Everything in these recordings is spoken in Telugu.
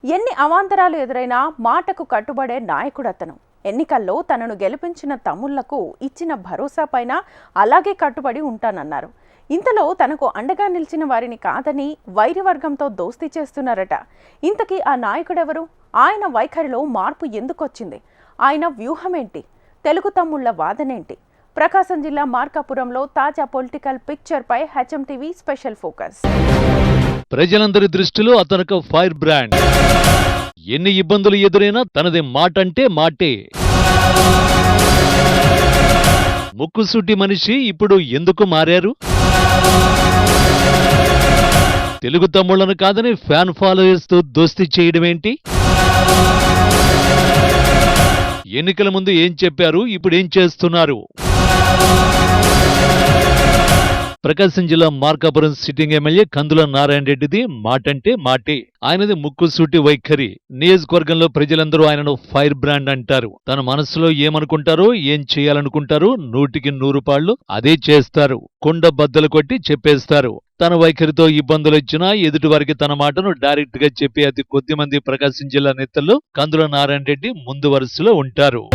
ఎన్ని అవాంతరాలు ఎదురైనా మాటకు కట్టుబడే నాయకుడతను. ఎన్నికల్లో తనను గెలిపించిన తమ్ముళ్లకు ఇచ్చిన భరోసా పైన అలాగే కట్టుబడి ఉంటానన్నారు. ఇంతలో తనకు అండగా నిలిచిన వారిని కాదని వైరివర్గంతో దోస్తీ చేస్తున్నారట. ఇంతకీ ఆ నాయకుడెవరు? ఆయన వైఖరిలో మార్పు ఎందుకొచ్చింది? ఆయన వ్యూహమేంటి? తెలుగు తమ్ముళ్ల వాదనేంటి? ప్రకాశం జిల్లా మార్కాపురంలో తాజా పొలిటికల్ పిక్చర్ పై హెచ్ఎంటీవీ స్పెషల్ ఫోకస్. ప్రజలందరి దృష్టిలో అతనొక ఫైర్ బ్రాండ్. ఎన్ని ఇబ్బందులు ఎదురైనా తనది మాటంటే మాటే. ముక్కుసూటి మనిషి ఇప్పుడు ఎందుకు మారారు? తెలుగు తమ్ముళ్లను కాదని ఫ్యాన్ ఫాలోయర్స్ తో దోస్తీ చేయడమేంటి? ఎన్నికల ముందు ఏం చెప్పారు, ఇప్పుడేం చేస్తున్నారు? ప్రకాశం జిల్లా మార్కాపురం సిట్టింగ్ ఎమ్మెల్యే కందుల నారాయణ రెడ్డిది మాటంటే మాటే. ఆయనది ముక్కుసూటి వైఖరి. నియోజకవర్గంలో ప్రజలందరూ ఆయనను ఫైర్ బ్రాండ్ అంటారు. తన మనసులో ఏమనుకుంటారో, ఏం చేయాలనుకుంటారో 100కి 100 అదే చేస్తారు. కుండ బద్దలు కొట్టి చెప్పేస్తారు. తన వైఖరితో ఇబ్బందులొచ్చినా ఎదుటివారికి తన మాటను డైరెక్ట్ గా చెప్పే అతి కొద్ది మంది ప్రకాశం జిల్లా నేతల్లో కందుల నారాయణ రెడ్డి ముందు వరుసలో ఉంటారు.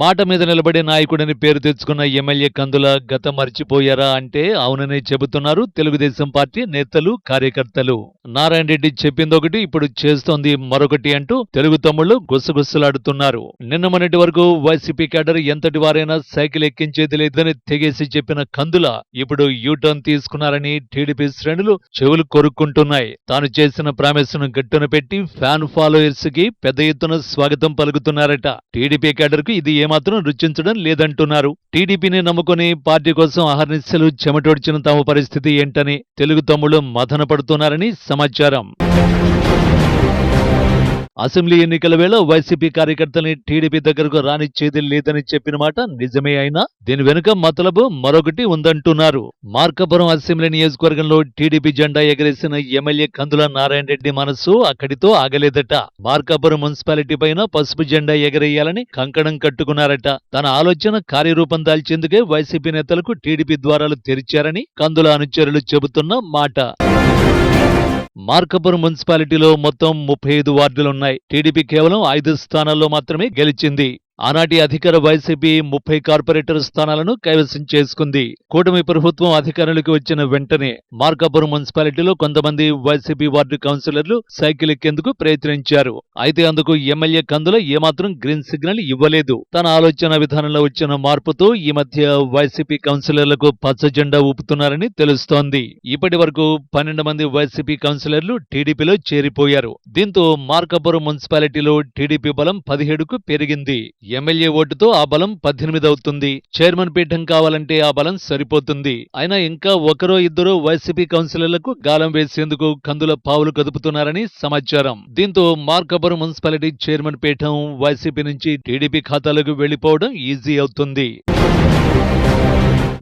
మాట మీద నిలబడే నాయకుడని పేరు తెచ్చుకున్న ఎమ్మెల్యే కందుల గతం మర్చిపోయారా అంటే అవుననే చెబుతున్నారు తెలుగుదేశం పార్టీ నేతలు, కార్యకర్తలు. నారాయణ రెడ్డి చెప్పిందొకటి, ఇప్పుడు చేస్తోంది మరొకటి అంటూ తెలుగు తమ్ముళ్లు గుసగుసలాడుతున్నారు. నిన్న మొన్నటి వరకు వైసీపీ క్యాడర్ ఎంతటి వారైనా సైకిల్ ఎక్కించేది లేదని తెగేసి చెప్పిన కందుల ఇప్పుడు యూటర్న్ తీసుకున్నారని టీడీపీ శ్రేణులు చెవులు కొరుక్కుంటున్నాయి. తాను చేసిన ప్రామిస్ను గట్టున పెట్టి ఫ్యాన్ ఫాలోయర్స్ కి పెద్ద ఎత్తున స్వాగతం పలుకుతున్నారట. టీడీపీ క్యాడర్ కు ఇది ఏమాత్రం రుచించడం లేదంటున్నారు. టీడీపీని నమ్ముకుని పార్టీ కోసం అహర్నిశలు చెమటోడ్చిన తమ పరిస్థితి ఏంటని తెలుగు తమ్ముళ్లు మథన పడుతున్నారని సమాచారం. అసెంబ్లీ ఎన్నికల వేళ వైసీపీ కార్యకర్తల్ని టీడీపీ దగ్గరకు రానిచ్చేది లేదని చెప్పిన మాట నిజమే అయినా దీని వెనుక మతలబు మరొకటి ఉందంటున్నారు. మార్కాపురం అసెంబ్లీ నియోజకవర్గంలో టీడీపీ జెండా ఎగరేసిన ఎమ్మెల్యే కందుల నారాయణ రెడ్డి మనసు అక్కడితో ఆగలేదట. మార్కాపురం మున్సిపాలిటీ పైన పసుపు జెండా ఎగరేయాలని కంకణం కట్టుకున్నారట. తన ఆలోచన కార్యరూపం దాల్చేందుకే వైసీపీ నేతలకు టీడీపీ ద్వారాలు తెరిచారని కందుల అనుచరులు చెబుతున్న మాట. మార్కాపురం మున్సిపాలిటీలో మొత్తం 35 వార్డులున్నాయి. టీడీపీ కేవలం 5 స్థానాల్లో మాత్రమే గెలిచింది. ఆనాటి అధికార వైసీపీ 30 కార్పొరేటర్ స్థానాలను కైవసం చేసుకుంది. కూటమి ప్రభుత్వం అధికారంలోకి వచ్చిన వెంటనే మార్కాపురం మున్సిపాలిటీలో కొంతమంది వైసీపీ వార్డు కౌన్సిలర్లు సైకిల్ ఎక్కేందుకు ప్రయత్నించారు. అయితే అందుకు ఎమ్మెల్యే కందుల ఏమాత్రం గ్రీన్ సిగ్నల్ ఇవ్వలేదు. తన ఆలోచన విధానంలో వచ్చిన మార్పుతో ఈ మధ్య వైసీపీ కౌన్సిలర్లకు పచ్చ జెండా ఊపుతున్నారని తెలుస్తోంది. ఇప్పటి వరకు 12 మంది వైసీపీ కౌన్సిలర్లు టీడీపీలో చేరిపోయారు. దీంతో మార్కాపురం మున్సిపాలిటీలో టీడీపీ బలం 17కు పెరిగింది. ఎమ్మెల్యే ఓటుతో ఆ బలం 18 అవుతుంది. చైర్మన్ పీఠం కావాలంటే ఆ బలం సరిపోతుంది. అయినా ఇంకా ఒకరో ఇద్దరో వైసీపీ కౌన్సిలర్లకు గాలం వేసేందుకు కందుల పావులు కదుపుతున్నారని సమాచారం. దీంతో మార్కాపురం మున్సిపాలిటీ చైర్మన్ పీఠం వైసీపీ నుంచి టీడీపీ ఖాతాలోకి వెళ్లిపోవడం ఈజీ అవుతుంది.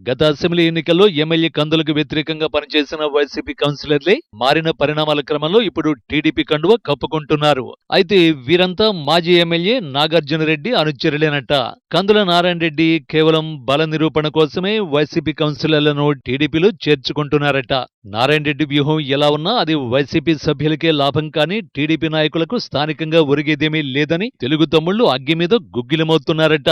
గత అసెంబ్లీ ఎన్నికల్లో ఎమ్మెల్యే కందులకు వ్యతిరేకంగా పనిచేసిన వైసీపీ కౌన్సిలర్లే మారిన పరిణామాల క్రమంలో ఇప్పుడు టీడీపీ కండువ కప్పుకుంటున్నారు. అయితే వీరంతా మాజీ ఎమ్మెల్యే నాగార్జునరెడ్డి అనుచరులేనట. కందుల నారాయణ రెడ్డి కేవలం బల నిరూపణ కోసమే వైసీపీ కౌన్సిలర్లను టీడీపీలో చేర్చుకుంటున్నారట. నారాయణ రెడ్డి వ్యూహం ఎలా ఉన్నా అది వైసీపీ సభ్యులకే లాభం కానీ టీడీపీ నాయకులకు స్థానికంగా ఒరిగేదేమీ లేదని తెలుగు తమ్ముళ్లు అగ్గి మీద గుగ్గిలమవుతున్నారట.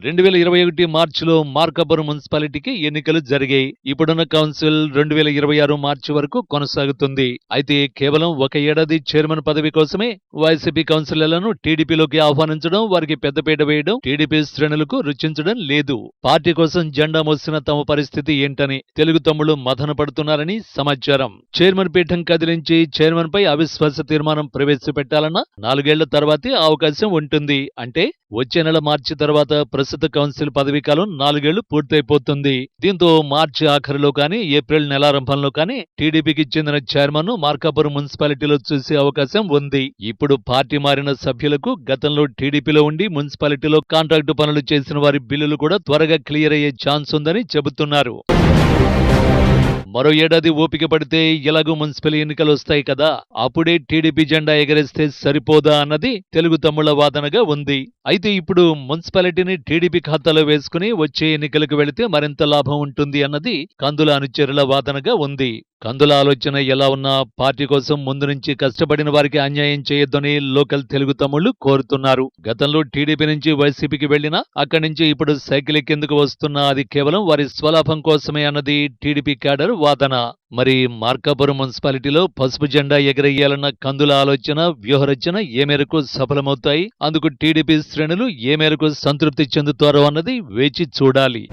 2021 మార్చిలో మార్కాపురం మున్సిపాలిటీకి ఎన్నికలు జరిగాయి. ఇప్పుడున్న కౌన్సిల్ 2026 మార్చి వరకు కొనసాగుతుంది. అయితే కేవలం ఒక ఏడాది చైర్మన్ పదవి కోసమే వైసీపీ కౌన్సిలర్లను టీడీపీలోకి ఆహ్వానించడం, వారికి పెద్దపీట వేయడం టీడీపీ శ్రేణులకు రుచించడం లేదు. పార్టీ కోసం జెండా మోసిన తమ పరిస్థితి ఏంటని తెలుగు తమ్ముళ్లు మథన పడుతున్నారని సమాచారం. చైర్మన్ పీఠం కదిలించి చైర్మన్ పై అవిశ్వాస తీర్మానం ప్రవేశపెట్టాలన్న 4 ఏళ్ల తర్వాతే అవకాశం ఉంటుంది. అంటే వచ్చే నెల మార్చి తర్వాత ప్రస్తుత కౌన్సిల్ పదవీకాలం 4 ఏళ్లు పూర్తయిపోతుంది. దీంతో మార్చి ఆఖరిలో కానీ ఏప్రిల్ నెలారంభంలో కానీ టీడీపీకి చెందిన చైర్మన్ మార్కాపురం మున్సిపాలిటీలో చూసే అవకాశం ఉంది. ఇప్పుడు పార్టీ మారిన సభ్యులకు గతంలో టీడీపీలో ఉండి మున్సిపాలిటీలో కాంట్రాక్టు పనులు చేసిన వారి బిల్లులు కూడా త్వరగా క్లియర్ అయ్యే ఛాన్స్ ఉందని చెబుతున్నారు. మరో ఏడాది ఓపిక పడితే ఎలాగూ మున్సిపల్ ఎన్నికలు వస్తాయి కదా, అప్పుడే టీడీపీ జెండా ఎగరేస్తే సరిపోదా అన్నది తెలుగు తమ్ముళ్ల వాదనగా ఉంది. అయితే ఇప్పుడు మున్సిపాలిటీని టీడీపీ ఖాతాలో వేసుకుని వచ్చే ఎన్నికలకు వెళితే మరింత లాభం ఉంటుంది అన్నది కందుల అనుచరుల వాదనగా ఉంది. కందుల ఆలోచన ఎలా ఉన్నా పార్టీ కోసం ముందు నుంచి కష్టపడిన వారికి అన్యాయం చేయొద్దని లోకల్ తెలుగు తమ్ముళ్లు కోరుతున్నారు. గతంలో టీడీపీ నుంచి వైసీపీకి వెళ్లినా అక్కడి నుంచి ఇప్పుడు సైకిల్ ఎక్కేందుకు వస్తున్నా అది కేవలం వారి స్వలాభం కోసమే అన్నది టీడీపీ క్యాడర్ వాదన. మరి మార్కాపురం మున్సిపాలిటీలో పసుపు జెండా ఎగరేయాలన్న కందుల ఆలోచన వ్యూహరచన ఏ మేరకు సఫలమవుతాయి, అందుకు టీడీపీ శ్రేణులు ఏ మేరకు సంతృప్తి చెందుతారో అన్నది వేచి చూడాలి.